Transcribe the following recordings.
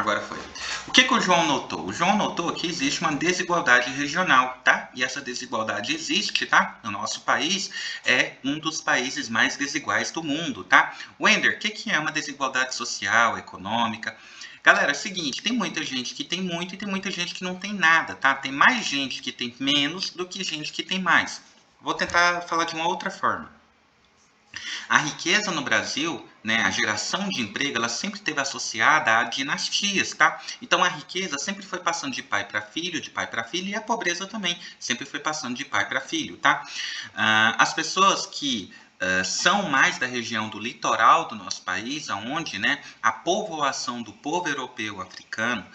Agora foi. O que o João notou? O João notou que existe uma desigualdade regional, tá? E essa desigualdade existe, tá? No nosso país é um dos países mais desiguais do mundo, tá? Wender, o que é uma desigualdade social, econômica? Galera, é o seguinte, tem muita gente que tem muito e tem muita gente que não tem nada, tá? Tem mais gente que tem menos do que gente que tem mais. Vou tentar falar de uma outra forma. A riqueza no Brasil, né, a geração de emprego, ela sempre esteve associada a dinastias, tá? Então a riqueza sempre foi passando de pai para filho, de pai para filho, e a pobreza também sempre foi passando de pai para filho, tá? As pessoas que são mais da região do litoral do nosso país, onde, né, a povoação do povo europeu africano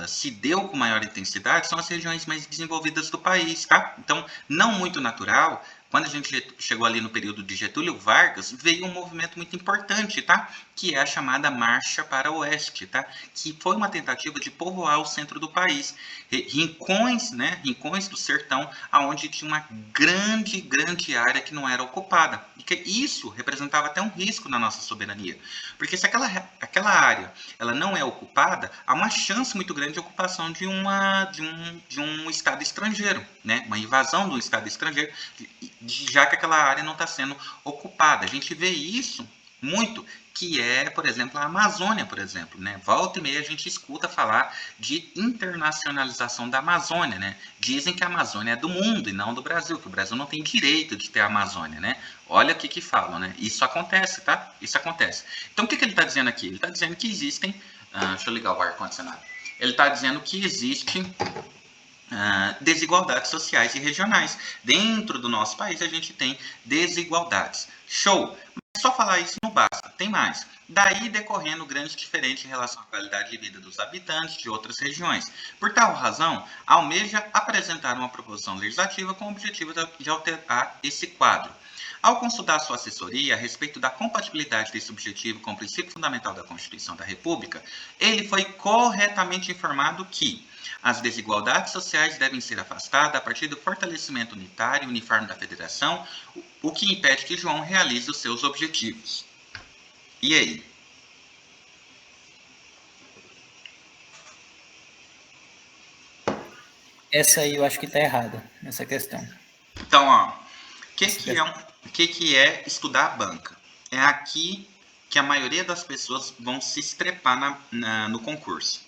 se deu com maior intensidade, são as regiões mais desenvolvidas do país, tá? Então, não muito natural, quando a gente chegou ali no período de Getúlio Vargas, veio um movimento muito importante, tá? Que é a chamada Marcha para o Oeste, tá? Que foi uma tentativa de povoar o centro do país. Rincões, né? Rincões do sertão, onde tinha uma grande área que não era ocupada. E que isso representava até um risco na nossa soberania. Porque se aquela área ela não é ocupada, há uma chance muito grande de ocupação de um estado estrangeiro, né? Uma invasão de um estado estrangeiro, já que aquela área não está sendo ocupada. A gente vê isso muito, que é, por exemplo, a Amazônia, por exemplo, né? Volta e meia a gente escuta falar de internacionalização da Amazônia, né? Dizem que a Amazônia é do mundo e não do Brasil, que o Brasil não tem direito de ter a Amazônia, né? Olha o que falam, né? Isso acontece, tá? Isso acontece. Então, o que ele está dizendo aqui? Ele está dizendo que existem... deixa eu ligar o ar-condicionado. Ele está dizendo que existe desigualdades sociais e regionais. Dentro do nosso país, a gente tem desigualdades. Show! Mas só falar isso não basta, tem mais. Daí decorrendo grandes diferenças em relação à qualidade de vida dos habitantes de outras regiões. Por tal razão, almeja apresentar uma proposição legislativa com o objetivo de alterar esse quadro. Ao consultar sua assessoria a respeito da compatibilidade desse objetivo com o princípio fundamental da Constituição da República, ele foi corretamente informado que as desigualdades sociais devem ser afastadas a partir do fortalecimento unitário e uniforme da federação, o que impede que João realize os seus objetivos. E aí? Essa aí eu acho que está errada, essa questão. Então, ó, o que é estudar a banca? É aqui que a maioria das pessoas vão se estrepar no concurso.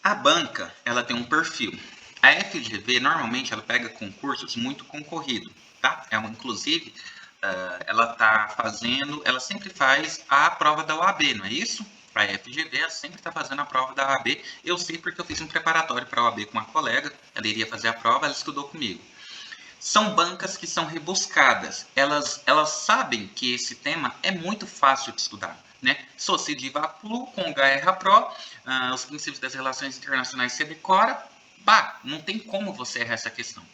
A banca, ela tem um perfil. A FGV, normalmente, ela pega concursos muito concorridos, tá? Inclusive, ela sempre faz a prova da OAB, não é isso? A FGV, ela sempre está fazendo a prova da OAB. Eu sei porque eu fiz um preparatório para a OAB com uma colega, ela iria fazer a prova, ela estudou comigo. São bancas que são rebuscadas. Elas sabem que esse tema é muito fácil de estudar, né? Sociediva Plu com HRA Pro, os princípios das relações internacionais você decora, não tem como você errar essa questão.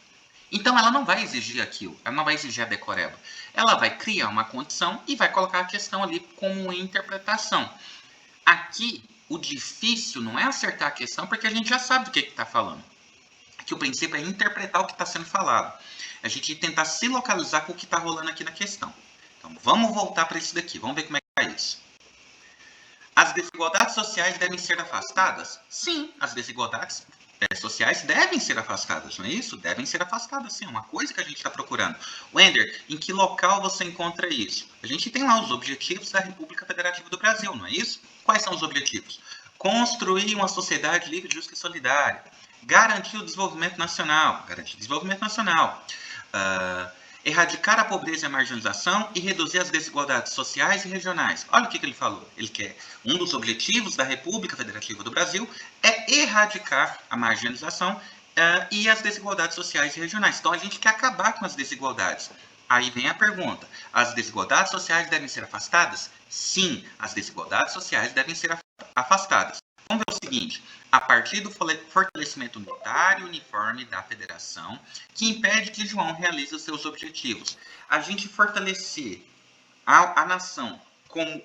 Então ela não vai exigir aquilo, ela não vai exigir a decoreba. Ela vai criar uma condição e vai colocar a questão ali como interpretação. Aqui, o difícil não é acertar a questão, porque a gente já sabe do que está falando. Aqui o princípio é interpretar o que está sendo falado. A gente tentar se localizar com o que está rolando aqui na questão. Então, vamos voltar para isso daqui. Vamos ver como é que é isso. As desigualdades sociais devem ser afastadas? Sim, as desigualdades sociais devem ser afastadas, não é isso? Devem ser afastadas, sim. É uma coisa que a gente está procurando. Wender, em que local você encontra isso? A gente tem lá os objetivos da República Federativa do Brasil, não é isso? Quais são os objetivos? Construir uma sociedade livre, justa e solidária. Garantir o desenvolvimento nacional. Erradicar a pobreza e a marginalização e reduzir as desigualdades sociais e regionais. Olha o que ele falou. Ele quer, um dos objetivos da República Federativa do Brasil é erradicar a marginalização e as desigualdades sociais e regionais. Então, a gente quer acabar com as desigualdades. Aí vem a pergunta, as desigualdades sociais devem ser afastadas? Sim, as desigualdades sociais devem ser afastadas. Vamos ver o seguinte, a partir do fortalecimento unitário e uniforme da federação, que impede que João realize os seus objetivos. A gente fortalecer a nação como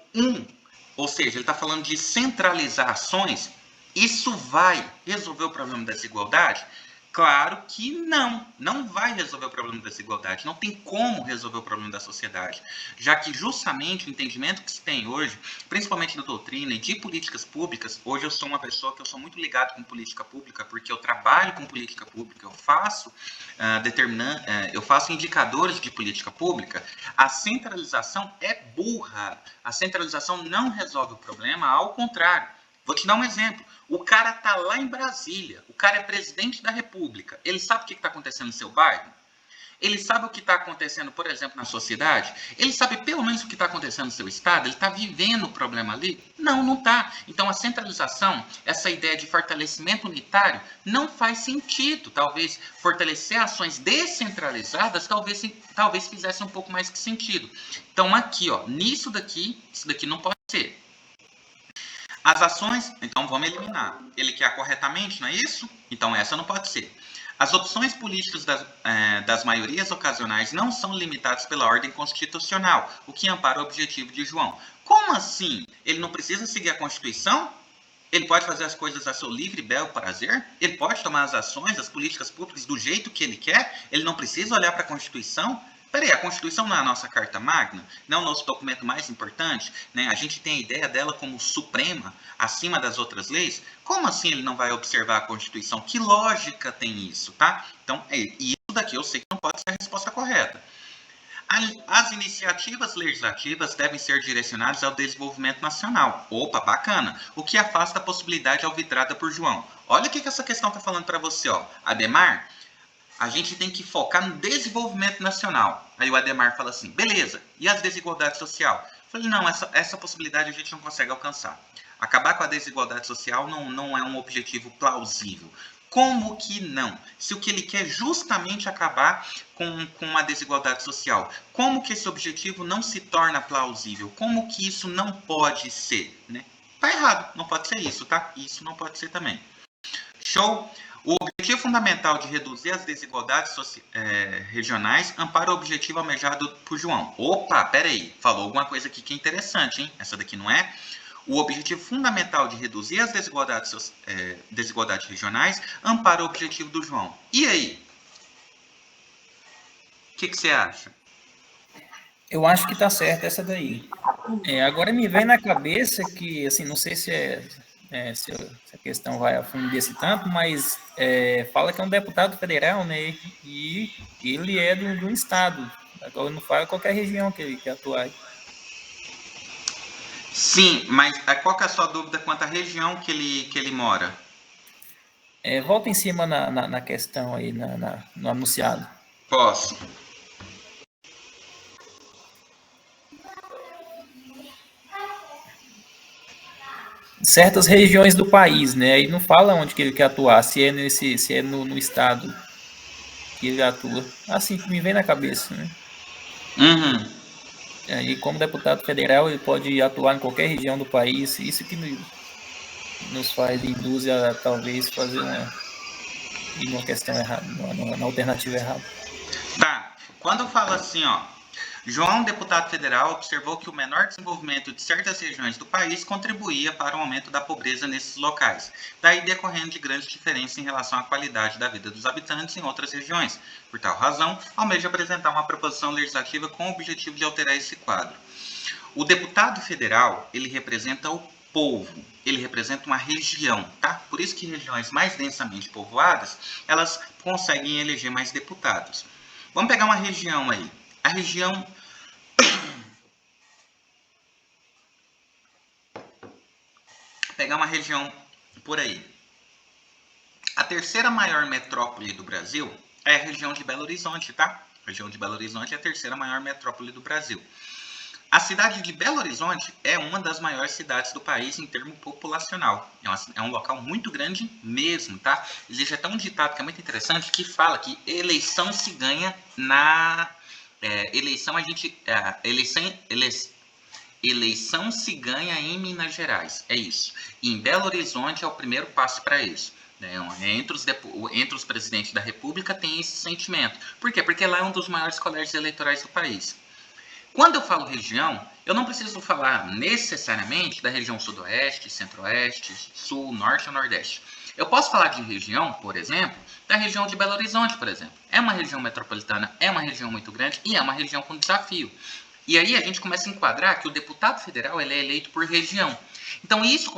ou seja, ele está falando de centralizar ações, isso vai resolver o problema da desigualdade? Claro que não vai resolver o problema da desigualdade, não tem como resolver o problema da sociedade, já que justamente o entendimento que se tem hoje, principalmente da doutrina e de políticas públicas, hoje eu sou uma pessoa que eu sou muito ligado com política pública, porque eu trabalho com política pública, eu faço indicadores de política pública, a centralização é burra, a centralização não resolve o problema, ao contrário. Vou te dar um exemplo. O cara tá lá em Brasília, o cara é presidente da República. Ele sabe o que está acontecendo no seu bairro? Ele sabe o que está acontecendo, por exemplo, na sua cidade? Ele sabe pelo menos o que está acontecendo no seu estado? Ele está vivendo o problema ali? Não está. Então a centralização, essa ideia de fortalecimento unitário, não faz sentido. Talvez fortalecer ações descentralizadas, talvez fizesse um pouco mais que sentido. Então aqui, ó, nisso daqui, isso daqui não pode ser. As ações, então vamos eliminar. Ele quer corretamente, não é isso? Então essa não pode ser. As opções políticas das maiorias ocasionais não são limitadas pela ordem constitucional, o que ampara o objetivo de João. Como assim? Ele não precisa seguir a Constituição? Ele pode fazer as coisas a seu livre e belo prazer? Ele pode tomar as ações, as políticas públicas do jeito que ele quer? Ele não precisa olhar para a Constituição? Peraí, a Constituição não é a nossa Carta Magna? Não é o nosso documento mais importante? Né? A gente tem a ideia dela como suprema, acima das outras leis? Como assim ele não vai observar a Constituição? Que lógica tem isso, tá? Então, isso daqui eu sei que não pode ser a resposta correta. As iniciativas legislativas devem ser direcionadas ao desenvolvimento nacional. Opa, bacana. O que afasta a possibilidade alvitrada por João. Olha o que essa questão está falando para você, ó. Ademar, a gente tem que focar no desenvolvimento nacional. Aí o Ademar fala assim, beleza, e as desigualdades sociais? Eu falei, não, essa possibilidade a gente não consegue alcançar. Acabar com a desigualdade social não é um objetivo plausível. Como que não? Se o que ele quer é justamente acabar com a desigualdade social, como que esse objetivo não se torna plausível? Como que isso não pode ser? Né? Tá errado, não pode ser isso, tá? Isso não pode ser também. Show? O objetivo fundamental de reduzir as desigualdades regionais ampara o objetivo almejado por João. Opa, peraí, falou alguma coisa aqui que é interessante, hein? Essa daqui não é? O objetivo fundamental de reduzir as desigualdades regionais ampara o objetivo do João. E aí? O que você acha? Eu acho que está certo essa daí. Agora me vem na cabeça que, assim, não sei se se a questão vai a fundo desse tanto, mas fala que é um deputado federal, né? E ele é de um estado. Agora não fala qualquer região que ele quer atuar. Sim, mas qual que é a sua dúvida quanto à região que ele mora? Volta em cima na questão aí, no anunciado. Posso. Certas regiões do país, né? Aí não fala onde que ele quer atuar, se é no estado que ele atua. Assim que me vem na cabeça, né? Uhum. E como deputado federal, ele pode atuar em qualquer região do país. Isso que nos induz a talvez fazer uma questão errada, uma alternativa errada. Tá. Quando fala assim, ó, João, deputado federal, observou que o menor desenvolvimento de certas regiões do país contribuía para o aumento da pobreza nesses locais, daí decorrendo de grandes diferenças em relação à qualidade da vida dos habitantes em outras regiões. Por tal razão, almeja apresentar uma proposição legislativa com o objetivo de alterar esse quadro. O deputado federal, ele representa o povo, ele representa uma região, tá? Por isso que regiões mais densamente povoadas, elas conseguem eleger mais deputados. Vamos pegar uma região aí. A região pegar uma região por aí. A terceira maior metrópole do Brasil é a região de Belo Horizonte, tá? A região de Belo Horizonte é a terceira maior metrópole do Brasil. A cidade de Belo Horizonte é uma das maiores cidades do país em termo populacional. É um local muito grande mesmo, tá? Existe até um ditado que é muito interessante que fala que eleição se ganha eleição se ganha em Minas Gerais, é isso. E em Belo Horizonte é o primeiro passo para isso. Entre os presidentes da República tem esse sentimento. Por quê? Porque lá é um dos maiores colégios eleitorais do país. Quando eu falo região, eu não preciso falar necessariamente da região sudoeste, centro-oeste, sul, norte ou nordeste. Eu posso falar de região, por exemplo, da região de Belo Horizonte, por exemplo. É uma região metropolitana, é uma região muito grande e é uma região com desafio. E aí a gente começa a enquadrar que o deputado federal ele é eleito por região. Então isso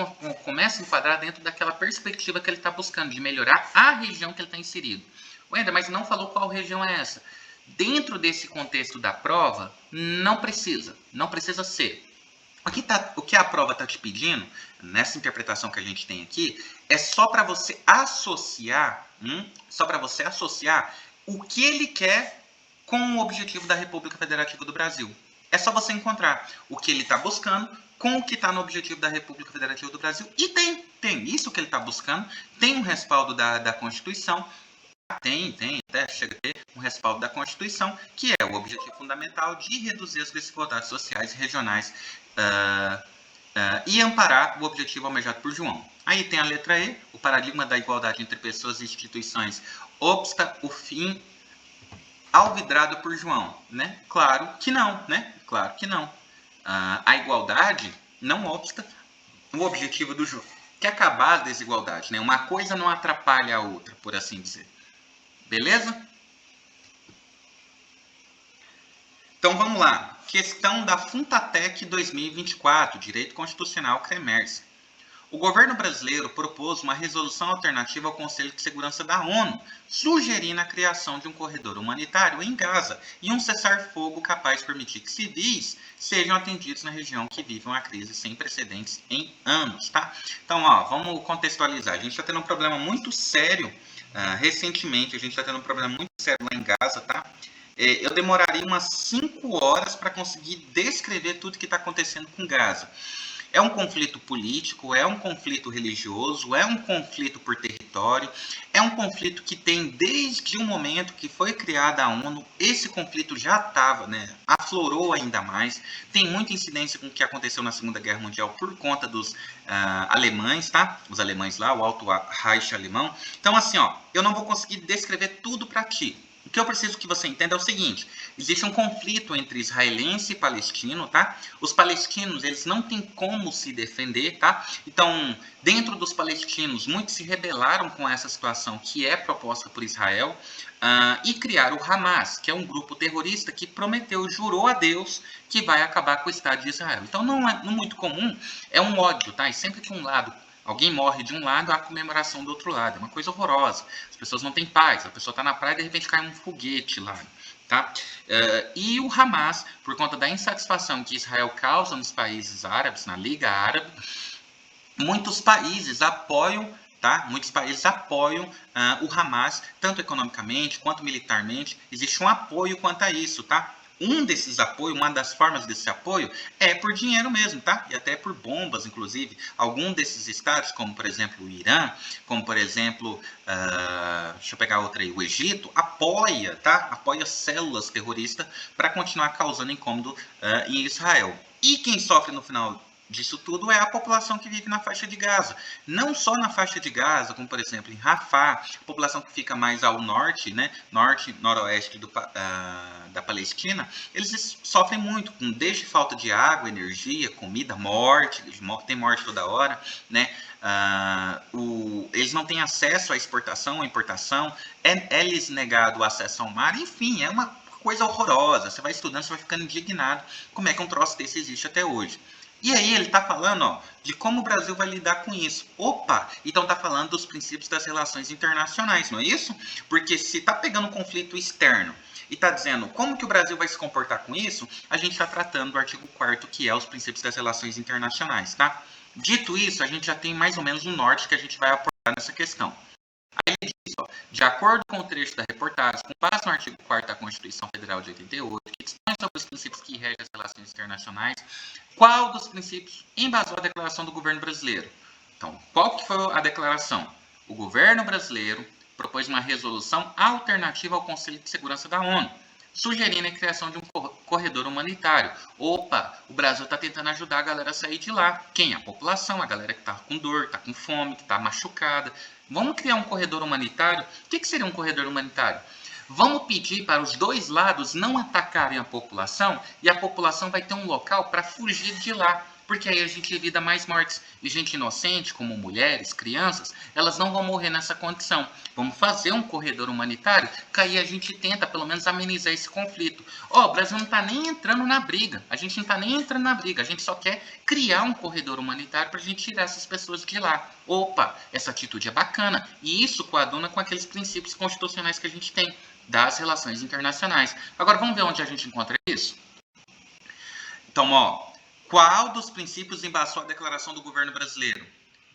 começa a enquadrar dentro daquela perspectiva que ele está buscando, de melhorar a região que ele está inserido. Wender, mas não falou qual região é essa. Dentro desse contexto da prova, não precisa ser. O que a prova está te pedindo, nessa interpretação que a gente tem aqui, é só para você associar, o que ele quer com o objetivo da República Federativa do Brasil. É só você encontrar o que ele está buscando com o que está no objetivo da República Federativa do Brasil. E tem isso que ele está buscando, tem um respaldo da Constituição, até chega a ter um respaldo da Constituição, que é o objetivo fundamental de reduzir as desigualdades sociais e regionais e amparar o objetivo almejado por João. Aí tem a letra E, o paradigma da igualdade entre pessoas e instituições obsta o fim alvidrado por João, né? Claro que não, né? Claro que não. A igualdade não obsta o objetivo do João, que é acabar a desigualdade, né? Uma coisa não atrapalha a outra, por assim dizer. Beleza? Então vamos lá. Questão da Funtatec 2024, Direito Constitucional CREMERS. O governo brasileiro propôs uma resolução alternativa ao Conselho de Segurança da ONU, sugerindo a criação de um corredor humanitário em Gaza e um cessar-fogo capaz de permitir que civis sejam atendidos na região que vive uma crise sem precedentes em anos, tá? Então, vamos contextualizar. A gente está tendo um problema muito sério, recentemente, a gente está tendo um problema muito sério lá em Gaza, tá? Eu demoraria umas 5 horas para conseguir descrever tudo que está acontecendo com Gaza. É um conflito político, é um conflito religioso, é um conflito por território, é um conflito que tem desde o momento que foi criada a ONU, esse conflito já estava, né, aflorou ainda mais, tem muita incidência com o que aconteceu na Segunda Guerra Mundial por conta dos alemães, tá? Os alemães lá, o Alto Reich alemão. Então assim, eu não vou conseguir descrever tudo para ti. O que eu preciso que você entenda é o seguinte: existe um conflito entre israelense e palestino, tá? Os palestinos, eles não têm como se defender, tá? Então, dentro dos palestinos, muitos se rebelaram com essa situação que é proposta por Israel e criaram o Hamas, que é um grupo terrorista que prometeu, jurou a Deus que vai acabar com o Estado de Israel. Então, não é muito comum, é um ódio, tá? E sempre que um lado alguém morre de um lado, há comemoração do outro lado. É uma coisa horrorosa. As pessoas não têm paz. A pessoa está na praia e de repente cai um foguete lá. Tá? E o Hamas, por conta da insatisfação que Israel causa nos países árabes, na Liga Árabe, muitos países apoiam, tá? Muitos países apoiam o Hamas, tanto economicamente quanto militarmente. Existe um apoio quanto a isso, tá? Um desses apoios, uma das formas desse apoio é por dinheiro mesmo, tá? E até por bombas, inclusive. Algum desses estados, como por exemplo o Irã, como por exemplo, deixa eu pegar outra aí, o Egito, apoia, tá? Apoia células terroristas para continuar causando incômodo em Israel. E quem sofre no final disso tudo é a população que vive na faixa de Gaza. Não só na faixa de Gaza, como por exemplo em Rafah, a população que fica mais ao norte, né, noroeste da Palestina, eles sofrem muito, desde falta de água, energia, comida, morte, tem morte toda hora, né? Eles não têm acesso à exportação, à importação, é-lhes negado o acesso ao mar, enfim, é uma coisa horrorosa. Você vai estudando, você vai ficando indignado como é que um troço desse existe até hoje. E aí ele está falando de como o Brasil vai lidar com isso. Opa, então está falando dos princípios das relações internacionais, não é isso? Porque se está pegando um conflito externo e está dizendo como que o Brasil vai se comportar com isso, a gente está tratando do artigo 4º, que é os princípios das relações internacionais, tá? Dito isso, a gente já tem mais ou menos um norte que a gente vai aportar nessa questão. Aí ele diz, de acordo com o trecho da reportagem, com base no artigo 4º da Constituição Federal de 88, que dispõe sobre os princípios que regem as relações internacionais, qual dos princípios embasou a declaração do governo brasileiro? Então, qual que foi a declaração? O governo brasileiro propôs uma resolução alternativa ao Conselho de Segurança da ONU, sugerindo a criação de um corredor humanitário. Opa, o Brasil está tentando ajudar a galera a sair de lá. Quem? A população, a galera que está com dor, está com fome, que está machucada. Vamos criar um corredor humanitário? O que seria um corredor humanitário? Vamos pedir para os dois lados não atacarem a população e a população vai ter um local para fugir de lá. Porque aí a gente evita mais mortes. E gente inocente, como mulheres, crianças, elas não vão morrer nessa condição. Vamos fazer um corredor humanitário, que aí a gente tenta, pelo menos, amenizar esse conflito. O Brasil não está nem entrando na briga. A gente não está nem entrando na briga. A gente só quer criar um corredor humanitário para a gente tirar essas pessoas de lá. Opa, essa atitude é bacana. E isso coaduna com aqueles princípios constitucionais que a gente tem das relações internacionais. Agora, vamos ver onde a gente encontra isso? Então, qual dos princípios embasou a declaração do governo brasileiro?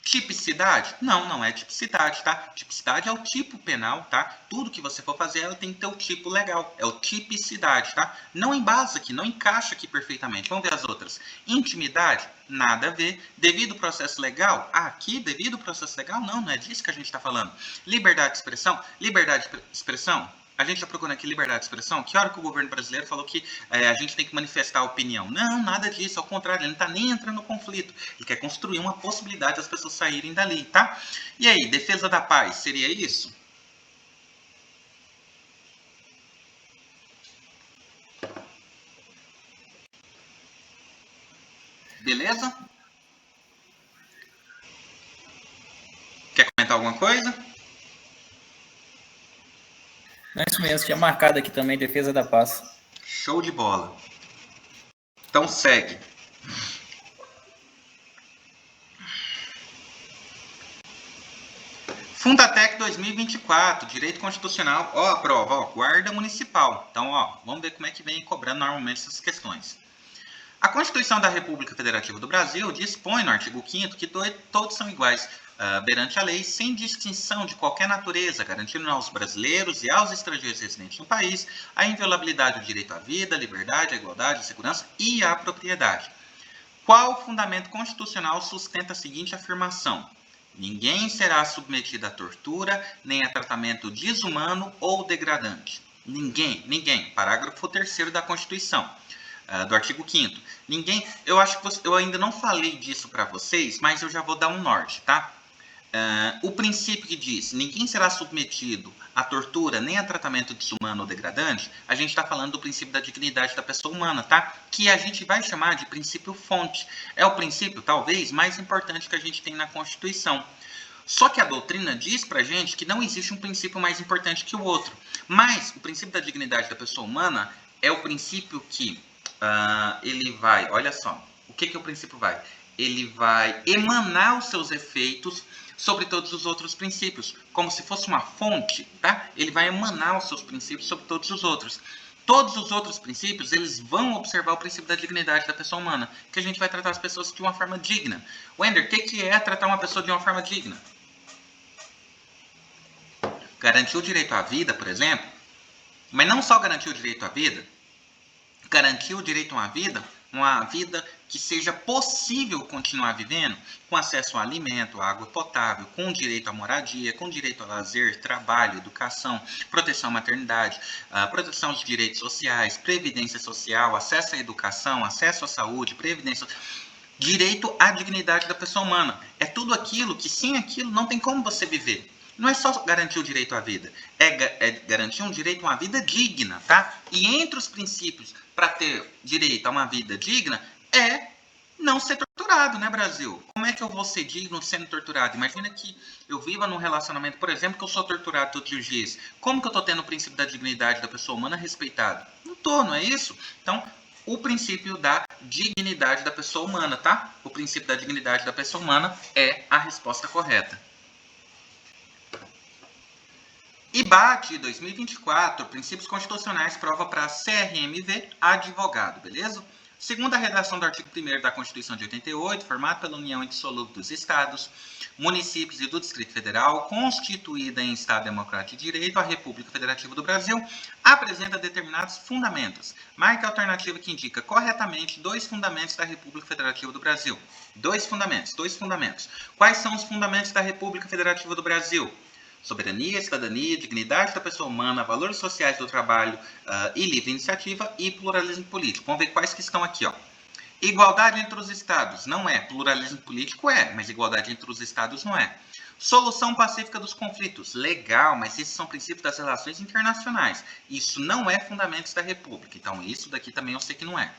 Tipicidade? Não, não é tipicidade, tá? Tipicidade é o tipo penal, tá? Tudo que você for fazer, ela tem que ter o tipo legal. É o tipicidade, tá? Não embasa aqui, não encaixa aqui perfeitamente. Vamos ver as outras. Intimidade? Nada a ver. Devido processo legal? Aqui, devido processo legal? Não, não é disso que a gente está falando. Liberdade de expressão? Liberdade de expressão? A gente está procurando aqui liberdade de expressão. Que hora que o governo brasileiro falou que a gente tem que manifestar a opinião? Não, nada disso. Ao contrário, ele não está nem entrando no conflito. Ele quer construir uma possibilidade das pessoas saírem dali, tá? E aí, defesa da paz, seria isso? Beleza? Quer comentar alguma coisa? É isso mesmo, tinha marcado aqui também defesa da paz. Show de bola. Então segue. Fundatec 2024, Direito Constitucional, a prova, Guarda Municipal. Então, vamos ver como é que vem cobrando normalmente essas questões. A Constituição da República Federativa do Brasil dispõe no artigo 5º que todos são iguais perante a lei, sem distinção de qualquer natureza, garantindo aos brasileiros e aos estrangeiros residentes no país a inviolabilidade do direito à vida, à liberdade, à igualdade, à segurança e à propriedade. Qual fundamento constitucional sustenta a seguinte afirmação? Ninguém será submetido à tortura, nem a tratamento desumano ou degradante. Ninguém. Parágrafo 3º da Constituição. Do artigo 5º. Ninguém, eu acho que eu ainda não falei disso para vocês, mas eu já vou dar um norte, tá? O princípio que diz ninguém será submetido à tortura nem a tratamento desumano ou degradante, a gente está falando do princípio da dignidade da pessoa humana, tá? Que a gente vai chamar de princípio fonte. É o princípio, talvez, mais importante que a gente tem na Constituição. Só que a doutrina diz pra gente que não existe um princípio mais importante que o outro. Mas o princípio da dignidade da pessoa humana é o princípio que ele vai, olha só, o que o princípio vai? Ele vai emanar os seus efeitos sobre todos os outros princípios, como se fosse uma fonte, tá? Ele vai emanar os seus princípios sobre todos os outros. Todos os outros princípios, eles vão observar o princípio da dignidade da pessoa humana, que a gente vai tratar as pessoas de uma forma digna. Wender, o que é tratar uma pessoa de uma forma digna? Garantir o direito à vida, por exemplo, mas não só garantir o direito à vida, garantir o direito a uma vida que seja possível continuar vivendo, com acesso a alimento, a água potável, com direito à moradia, com direito a lazer, trabalho, educação, proteção à maternidade, proteção dos direitos sociais, previdência social, acesso à educação, acesso à saúde, previdência, direito à dignidade da pessoa humana. É tudo aquilo que sem aquilo não tem como você viver. Não é só garantir o direito à vida, é garantir um direito a uma vida digna, tá? E entre os princípios para ter direito a uma vida digna é não ser torturado, né, Brasil? Como é que eu vou ser digno sendo torturado? Imagina que eu viva num relacionamento, por exemplo, que eu sou torturado todos os dias. Como que eu tô tendo o princípio da dignidade da pessoa humana respeitado? Não tô, não é isso? Então, o princípio da dignidade da pessoa humana, tá? O princípio da dignidade da pessoa humana é a resposta correta. IBAT 2024, Princípios Constitucionais, prova para CRMV, advogado, beleza? Segundo a redação do artigo 1º da Constituição de 88, formado pela União Indissolúvel dos Estados, Municípios e do Distrito Federal, constituída em Estado Democrático de Direito, a República Federativa do Brasil apresenta determinados fundamentos. Marque a alternativa que indica corretamente dois fundamentos da República Federativa do Brasil. Dois fundamentos. Quais são os fundamentos da República Federativa do Brasil? Soberania, cidadania, dignidade da pessoa humana, valores sociais do trabalho e livre iniciativa e pluralismo político. Vamos ver quais que estão aqui, ó. Igualdade entre os estados, não é. Pluralismo político é, mas igualdade entre os estados não é. Solução pacífica dos conflitos, legal, mas esses são princípios das relações internacionais. Isso não é fundamentos da República, então isso daqui também eu sei que não é.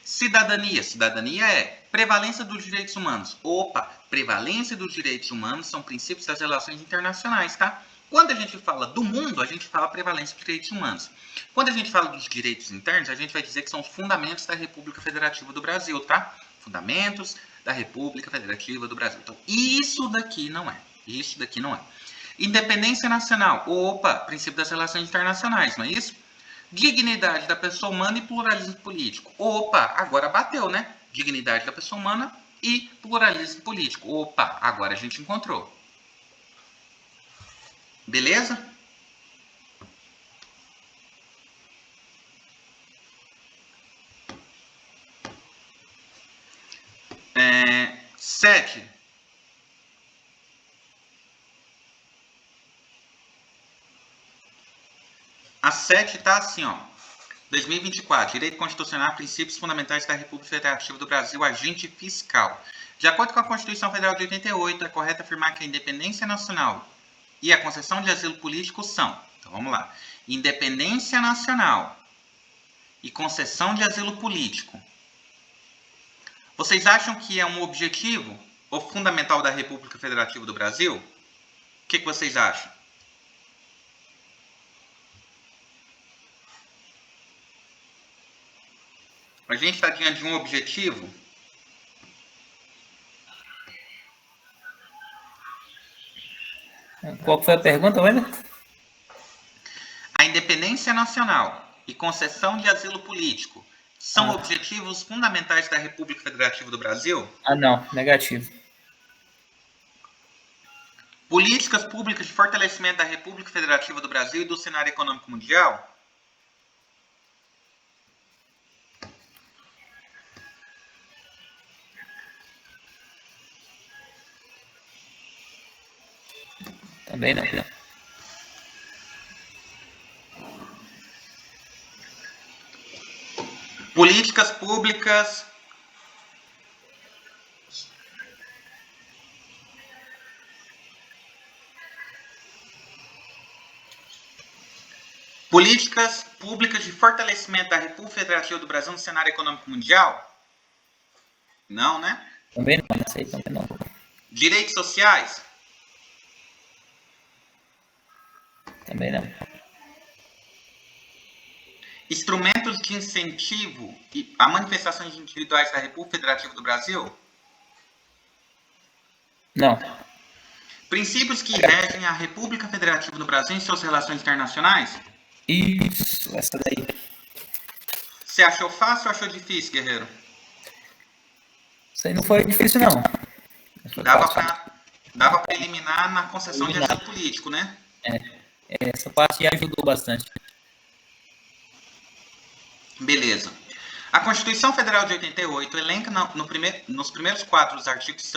Cidadania. Cidadania é prevalência dos direitos humanos. Opa, prevalência dos direitos humanos são princípios das relações internacionais, tá? Quando a gente fala do mundo, a gente fala prevalência dos direitos humanos. Quando a gente fala dos direitos internos, a gente vai dizer que são os fundamentos da República Federativa do Brasil, tá? Fundamentos da República Federativa do Brasil. Então, isso daqui não é. Isso daqui não é. Independência nacional. Opa, princípio das relações internacionais, não é isso? Dignidade da pessoa humana e pluralismo político. Opa, agora bateu, né? Dignidade da pessoa humana e pluralismo político. Opa, agora a gente encontrou. Beleza? Sete. A 7 tá assim, ó. 2024. Direito Constitucional, Princípios Fundamentais da República Federativa do Brasil, Agente Fiscal. De acordo com a Constituição Federal de 88, é correto afirmar que a independência nacional e a concessão de asilo político são... Então, vamos lá. Independência nacional e concessão de asilo político. Vocês acham que é um objetivo ou fundamental da República Federativa do Brasil? O que vocês acham? A gente está diante de um objetivo. Qual foi a pergunta, Wender? A independência nacional e concessão de asilo político são objetivos fundamentais da República Federativa do Brasil? Não, negativo. Políticas públicas de fortalecimento da República Federativa do Brasil e do cenário econômico mundial? Também não. Políticas públicas de fortalecimento da República Federativa do Brasil no cenário econômico mundial? Não, né? Também não, não sei, também não. Direitos sociais? Também não. Instrumentos de incentivo a manifestações individuais da República Federativa do Brasil? Não. Princípios que regem a República Federativa do Brasil em suas relações internacionais? Isso, essa daí. Você achou fácil ou achou difícil, guerreiro? Isso aí não foi difícil, não. Dava para eliminar na concessão de asilo político, né? Essa parte ajudou bastante. Beleza. A Constituição Federal de 88 elenca nos primeiros 4 artigos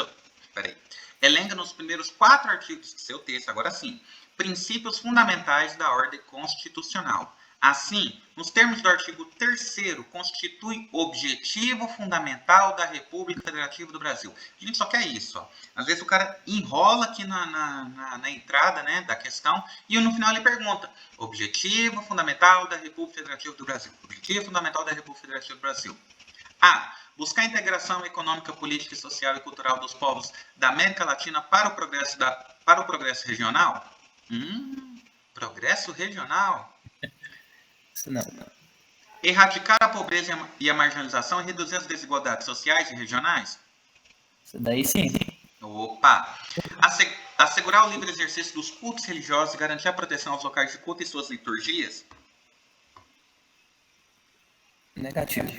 elenca nos primeiros 4 artigos do seu texto, agora sim, princípios fundamentais da ordem constitucional. Assim, nos termos do artigo 3º, constitui objetivo fundamental da República Federativa do Brasil. A gente só quer isso. Ó. Às vezes o cara enrola aqui na entrada, né, da questão e no final ele pergunta: objetivo fundamental da República Federativa do Brasil. Objetivo fundamental da República Federativa do Brasil. A. Buscar a integração econômica, política, social e cultural dos povos da América Latina para o progresso regional. Progresso regional? Isso não. Erradicar a pobreza e a marginalização e reduzir as desigualdades sociais e regionais? Isso daí sim. Opa! Assegurar o livre exercício dos cultos religiosos e garantir a proteção aos locais de culto e suas liturgias? Negativo.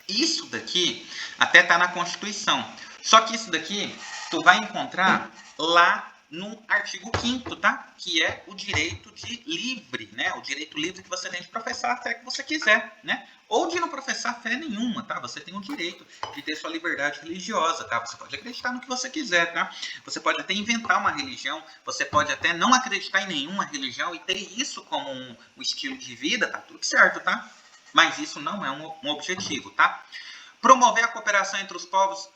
Isso daqui até está na Constituição. Só que isso daqui tu vai encontrar lá no artigo 5º, tá? Que é o direito de livre, né? O direito livre que você tem de professar a fé que você quiser, né? Ou de não professar fé nenhuma, tá? Você tem o direito de ter sua liberdade religiosa, tá? Você pode acreditar no que você quiser, tá? Você pode até inventar uma religião, você pode até não acreditar em nenhuma religião e ter isso como um estilo de vida, tá? Tudo certo, tá? Mas isso não é um objetivo, tá? Promover a cooperação entre os povos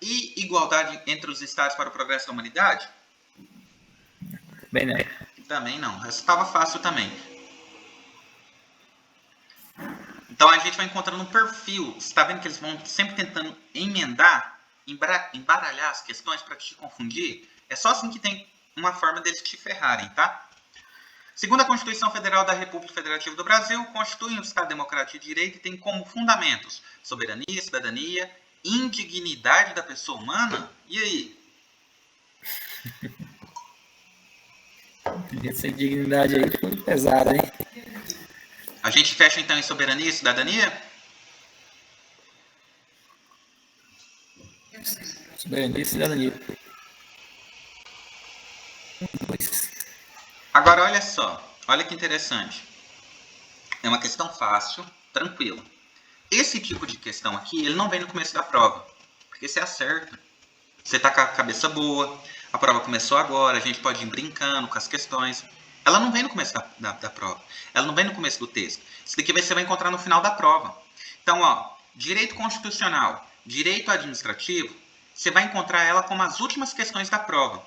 e igualdade entre os estados para o progresso da humanidade? Bem, né? Também não. Essa estava fácil também. Então a gente vai encontrando um perfil. Você está vendo que eles vão sempre tentando emendar, embaralhar as questões para te confundir? É só assim que tem uma forma deles te ferrarem, tá? Segundo a Constituição Federal da República Federativa do Brasil, constitui um Estado democrático de direito e tem como fundamentos soberania, cidadania, indignidade da pessoa humana. E aí? Essa indignidade aí foi pesada, hein? A gente fecha então em soberania e cidadania? Soberania e cidadania. Agora olha só, olha que interessante. É uma questão fácil, tranquila. Esse tipo de questão aqui, ele não vem no começo da prova, porque você acerta. Você tá com a cabeça boa, a prova começou agora, a gente pode ir brincando com as questões. Ela não vem no começo da prova, ela não vem no começo do texto. Isso daqui você vai encontrar no final da prova. Então, ó, direito constitucional, direito administrativo, você vai encontrar ela como as últimas questões da prova.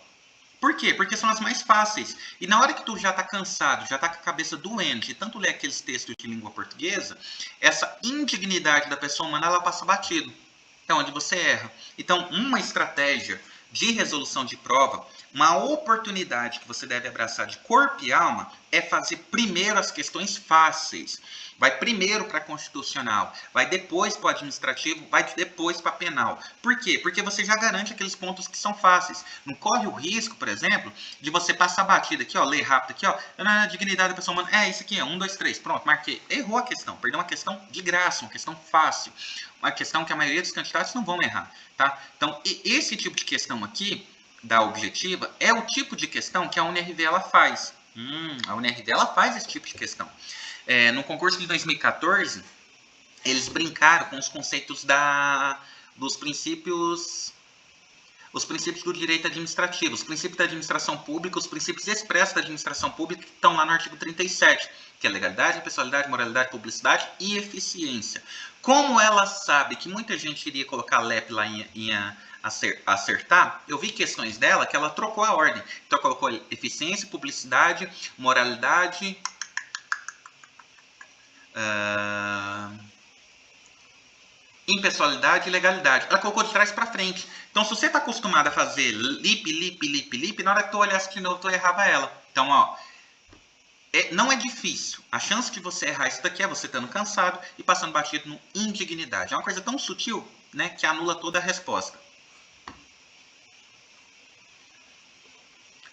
Por quê? Porque são as mais fáceis. E na hora que tu já tá cansado, já tá com a cabeça doente de tanto ler aqueles textos de língua portuguesa, essa indignidade da pessoa humana, ela passa batido. É onde você erra. Então, uma estratégia de resolução de prova, uma oportunidade que você deve abraçar de corpo e alma, é fazer primeiro as questões fáceis. Vai primeiro para constitucional, vai depois para o administrativo, vai depois para penal. Por quê? Porque você já garante aqueles pontos que são fáceis. Não corre o risco, por exemplo, de você passar batida aqui, ó, ler rápido aqui, ó, na dignidade da pessoa humana. É, isso aqui, ó, 1, 2, 3, pronto, marquei. Errou a questão, perdeu uma questão de graça, uma questão fácil. Uma questão que a maioria dos candidatos não vão errar, tá? Então, esse tipo de questão aqui, da objetiva, é o tipo de questão que a UNRV ela faz. A UNRV ela faz esse tipo de questão. No concurso de 2014, eles brincaram com os conceitos dos princípios, os princípios do direito administrativo, os princípios da administração pública, os princípios expressos da administração pública que estão lá no artigo 37, que é legalidade, impessoalidade, moralidade, publicidade e eficiência. Como ela sabe que muita gente iria colocar LEP lá em acertar, eu vi questões dela que ela trocou a ordem. Então, ela colocou eficiência, publicidade, moralidade, impessoalidade e legalidade. Ela colocou de trás para frente. Então, se você está acostumado a fazer lip, na hora que tu olhasse de novo, tu errava ela. Então, ó, não é difícil. A chance de você errar isso daqui é você estando cansado e passando batido no indignidade. É uma coisa tão sutil, né, que anula toda a resposta.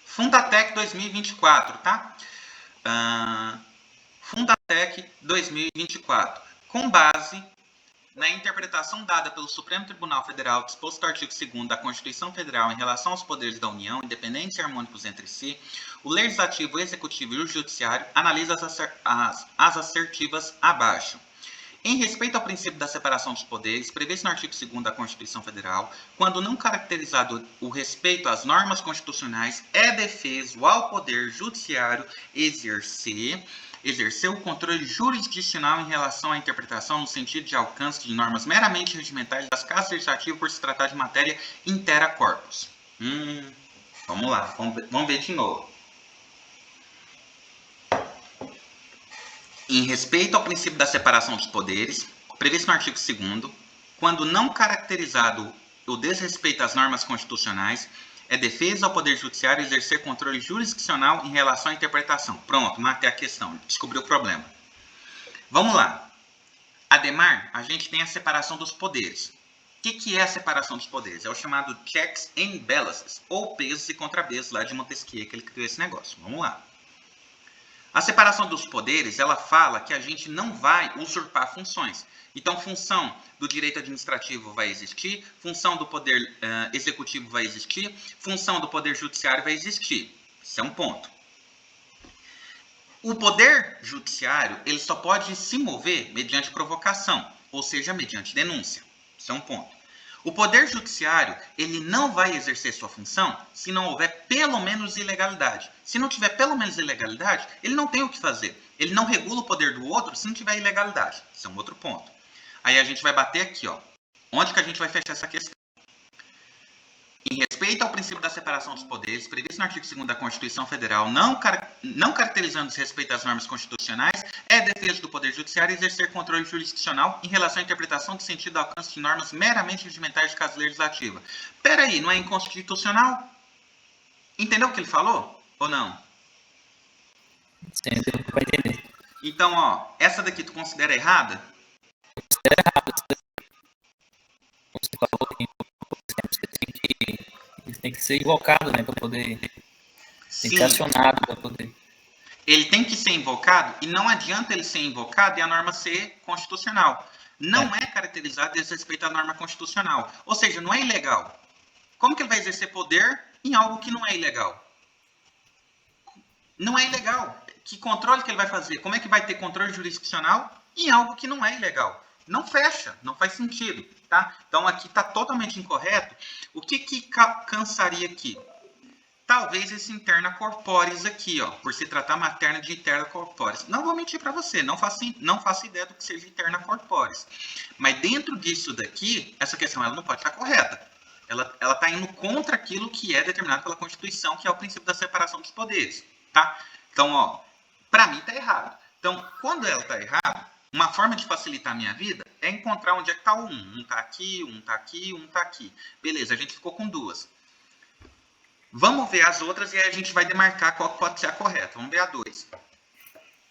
Fundatec 2024, tá? Fundatec 2024. Com base na interpretação dada pelo Supremo Tribunal Federal, disposto no artigo 2º da Constituição Federal em relação aos poderes da União, independentes e harmônicos entre si, o Legislativo, o Executivo e o Judiciário analisa as assertivas abaixo. Em respeito ao princípio da separação dos poderes, prevê-se no artigo 2º da Constituição Federal, quando não caracterizado o respeito às normas constitucionais, é defeso ao Poder Judiciário exercer o controle jurisdicional em relação à interpretação no sentido de alcance de normas meramente regimentais das casas legislativas por se tratar de matéria intera corpus. Vamos lá, vamos ver de novo. Em respeito ao princípio da separação dos poderes, previsto no artigo 2º, quando não caracterizado o desrespeito às normas constitucionais, é defesa ao Poder Judiciário exercer controle jurisdicional em relação à interpretação. Pronto, matei a questão, descobri o problema. Vamos lá. Ademar, a gente tem a separação dos poderes. O que é a separação dos poderes? É o chamado checks and balances, ou pesos e contrapesos lá de Montesquieu, que ele criou esse negócio. Vamos lá. A separação dos poderes, ela fala que a gente não vai usurpar funções. Então, função do direito administrativo vai existir, função do poder executivo vai existir, função do poder judiciário vai existir. Isso é um ponto. O poder judiciário, ele só pode se mover mediante provocação, ou seja, mediante denúncia. Isso é um ponto. O Poder Judiciário, ele não vai exercer sua função se não houver pelo menos ilegalidade. Se não tiver pelo menos ilegalidade, ele não tem o que fazer. Ele não regula o poder do outro se não tiver ilegalidade. Isso é um outro ponto. Aí a gente vai bater aqui, ó. Onde que a gente vai fechar essa questão? Em respeito ao princípio da separação dos poderes, previsto no artigo 2º da Constituição Federal, não caracterizando desrespeito às normas constitucionais, é defesa do Poder Judiciário exercer controle jurisdicional em relação à interpretação do sentido e alcance de normas meramente regimentais de casa legislativa. Peraí, não é inconstitucional? Entendeu o que ele falou? Ou não? Sim, deu para entender. Então, ó, essa daqui tu considera errada? Considera errado. Você falou que, por exemplo, você tem que ser invocado, né, para poder... Tem que ser acionado para poder... Ele tem que ser invocado, e não adianta ele ser invocado e a norma ser constitucional. Não é caracterizado desrespeito à norma constitucional. Ou seja, não é ilegal. Como que ele vai exercer poder em algo que não é ilegal? Não é ilegal. Que controle que ele vai fazer? Como é que vai ter controle jurisdicional em algo que não é ilegal? Não fecha, não faz sentido, tá? Então aqui está totalmente incorreto. O que cansaria aqui? Talvez esse interna corporis aqui, ó, por se tratar materna de interna corporis. Não vou mentir para você, não faço ideia do que seja interna corporis. Mas dentro disso daqui, essa questão ela não pode estar correta. Ela está indo contra aquilo que é determinado pela Constituição, que é o princípio da separação dos poderes, tá? Então, ó, para mim está errado. Então, quando ela está errada, uma forma de facilitar a minha vida é encontrar onde é que está o 1. Um está aqui, um está aqui, um está aqui. Beleza, a gente ficou com duas. Vamos ver as outras e aí a gente vai demarcar qual pode ser a correta. Vamos ver a 2.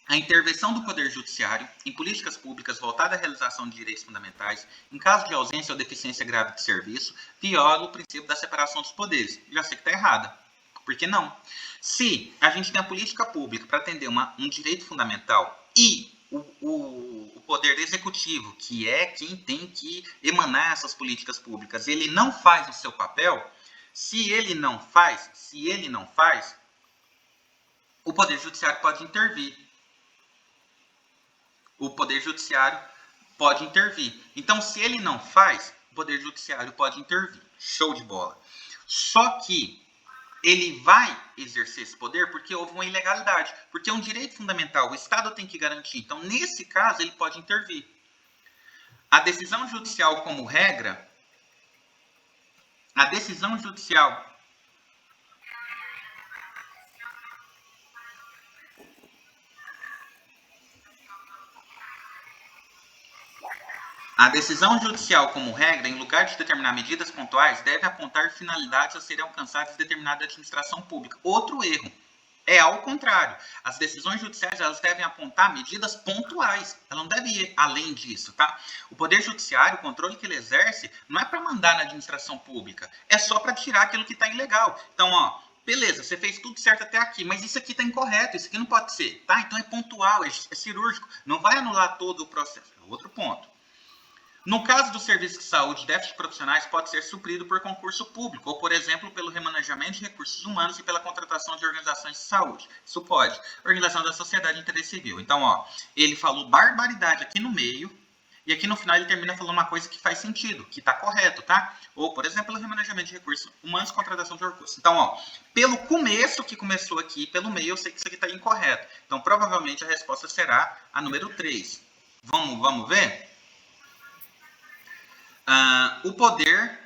A intervenção do Poder Judiciário em políticas públicas voltada à realização de direitos fundamentais, em caso de ausência ou deficiência grave de serviço, viola o princípio da separação dos poderes. Já sei que está errada. Por que não? Se a gente tem a política pública para atender um direito fundamental e o poder executivo, que é quem tem que emanar essas políticas públicas, ele não faz o seu papel, se ele não faz, o Poder Judiciário pode intervir. O Poder Judiciário pode intervir. Então, se ele não faz, o Poder Judiciário pode intervir. Show de bola. Só que ele vai exercer esse poder porque houve uma ilegalidade. Porque é um direito fundamental, o Estado tem que garantir. Então, nesse caso, ele pode intervir. A decisão judicial como regra... A decisão judicial como regra, em lugar de determinar medidas pontuais, deve apontar finalidades a serem alcançadas em determinada administração pública. Outro erro. É ao contrário. As decisões judiciais elas devem apontar medidas pontuais. Ela não deve ir além disso, tá? O Poder Judiciário, o controle que ele exerce, não é para mandar na administração pública. É só para tirar aquilo que está ilegal. Então, ó, beleza, você fez tudo certo até aqui, mas isso aqui está incorreto, isso aqui não pode ser, tá? Então é pontual, é cirúrgico. Não vai anular todo o processo. É outro ponto. No caso do serviço de saúde, déficit de profissionais pode ser suprido por concurso público, ou, por exemplo, pelo remanejamento de recursos humanos e pela contratação de organizações de saúde. Isso pode. Organização da sociedade de interesse civil. Então, ó, ele falou barbaridade aqui no meio, e aqui no final ele termina falando uma coisa que faz sentido, que está correto, tá? Ou, por exemplo, pelo remanejamento de recursos humanos e contratação de recursos. Então, ó, pelo começo que começou aqui, pelo meio, eu sei que isso aqui está incorreto. Então, provavelmente a resposta será a número 3. Vamos ver? O poder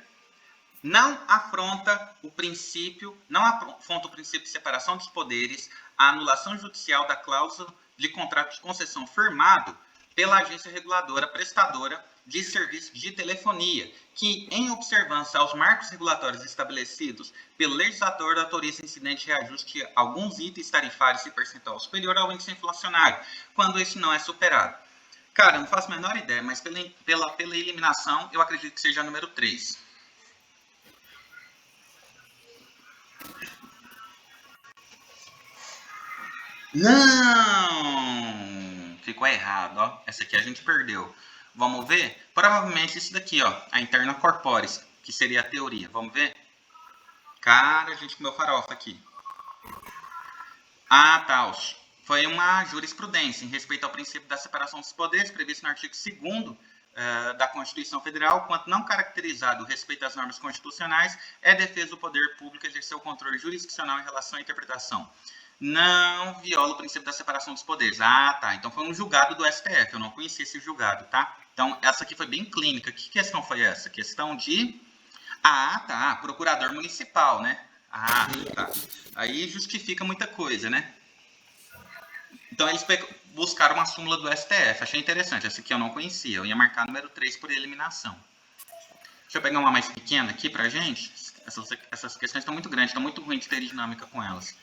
não afronta o princípio de separação dos poderes, a anulação judicial da cláusula de contrato de concessão firmado pela agência reguladora prestadora de serviço de telefonia, que, em observância aos marcos regulatórios estabelecidos pelo legislador, autoriza incidente de reajuste a alguns itens tarifários e percentual superior ao índice inflacionário, quando este não é superado. Cara, eu não faço a menor ideia, mas pela eliminação, eu acredito que seja a número 3. Não! Ficou errado, ó. Essa aqui a gente perdeu. Vamos ver? Provavelmente isso daqui, ó. A interna corporis, que seria a teoria. Vamos ver? Cara, a gente comeu farofa aqui. Ah, tá. Foi uma jurisprudência em respeito ao princípio da separação dos poderes, previsto no artigo 2º da Constituição Federal, quanto não caracterizado o respeito às normas constitucionais, é defesa do poder público exercer o controle jurisdicional em relação à interpretação. Não viola o princípio da separação dos poderes. Ah, tá. Então foi um julgado do STF. Eu não conhecia esse julgado, tá? Então essa aqui foi bem clínica. Que questão foi essa? Questão de Ah, tá. Procurador municipal, né? Ah, tá. Aí justifica muita coisa, né? Então eles buscaram uma súmula do STF. Achei interessante. Essa aqui eu não conhecia. Eu ia marcar número 3 por eliminação. Deixa eu pegar uma mais pequena aqui pra gente. Essas questões estão muito grandes, estão muito ruim de ter dinâmica com elas.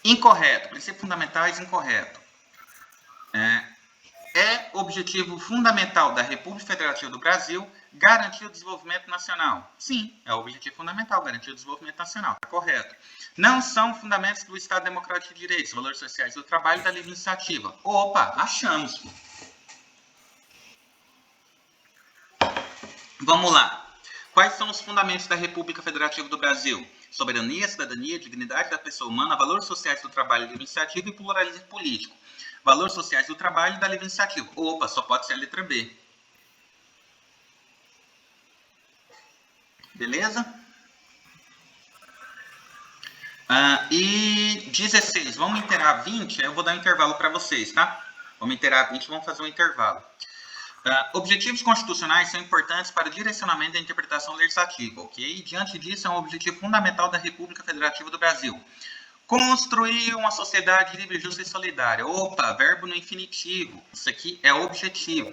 Incorreto. Princípios fundamentais, incorreto. É objetivo fundamental da República Federativa do Brasil garantir o desenvolvimento nacional. Sim, é o objetivo fundamental, garantir o desenvolvimento nacional. Está correto. Não são fundamentos do Estado Democrático de Direitos, valores sociais do trabalho e da livre iniciativa. Opa, achamos. Vamos lá. Quais são os fundamentos da República Federativa do Brasil? Soberania, cidadania, dignidade da pessoa humana, valores sociais do trabalho e livre iniciativa e pluralismo político. Valores sociais do trabalho e da livre iniciativa. Opa, só pode ser a letra B. Beleza? E 16, vamos inteirar 20, eu vou dar um intervalo para vocês, tá? Vamos inteirar 20, vamos fazer um intervalo. Objetivos constitucionais são importantes para o direcionamento da interpretação legislativa, ok? E diante disso, é um objetivo fundamental da República Federativa do Brasil. Construir uma sociedade livre, justa e solidária. Opa, verbo no infinitivo. Isso aqui é objetivo.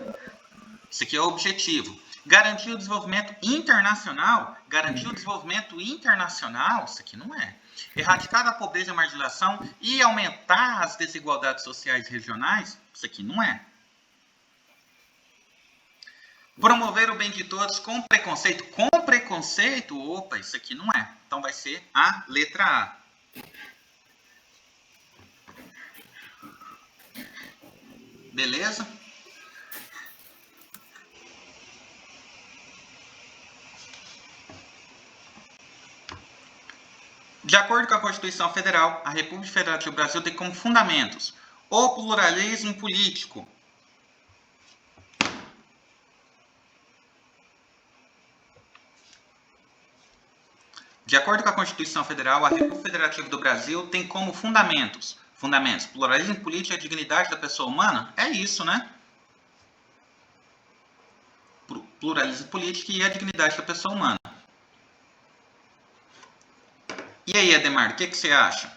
Isso aqui é objetivo. Garantir o desenvolvimento internacional. Garantir o desenvolvimento internacional. Isso aqui não é. Erradicar a pobreza e a marginalização e aumentar as desigualdades sociais e regionais. Isso aqui não é. Promover o bem de todos com preconceito. Com preconceito? Opa, isso aqui não é. Então vai ser a letra A. Beleza? De acordo com a Constituição Federal, a República Federativa do Brasil tem como fundamentos o pluralismo político. De acordo com a Constituição Federal, a República Federativa do Brasil tem como fundamentos pluralismo político e a dignidade da pessoa humana. É isso, né? Pluralismo político e a dignidade da pessoa humana. E aí, Ademar, o que você acha?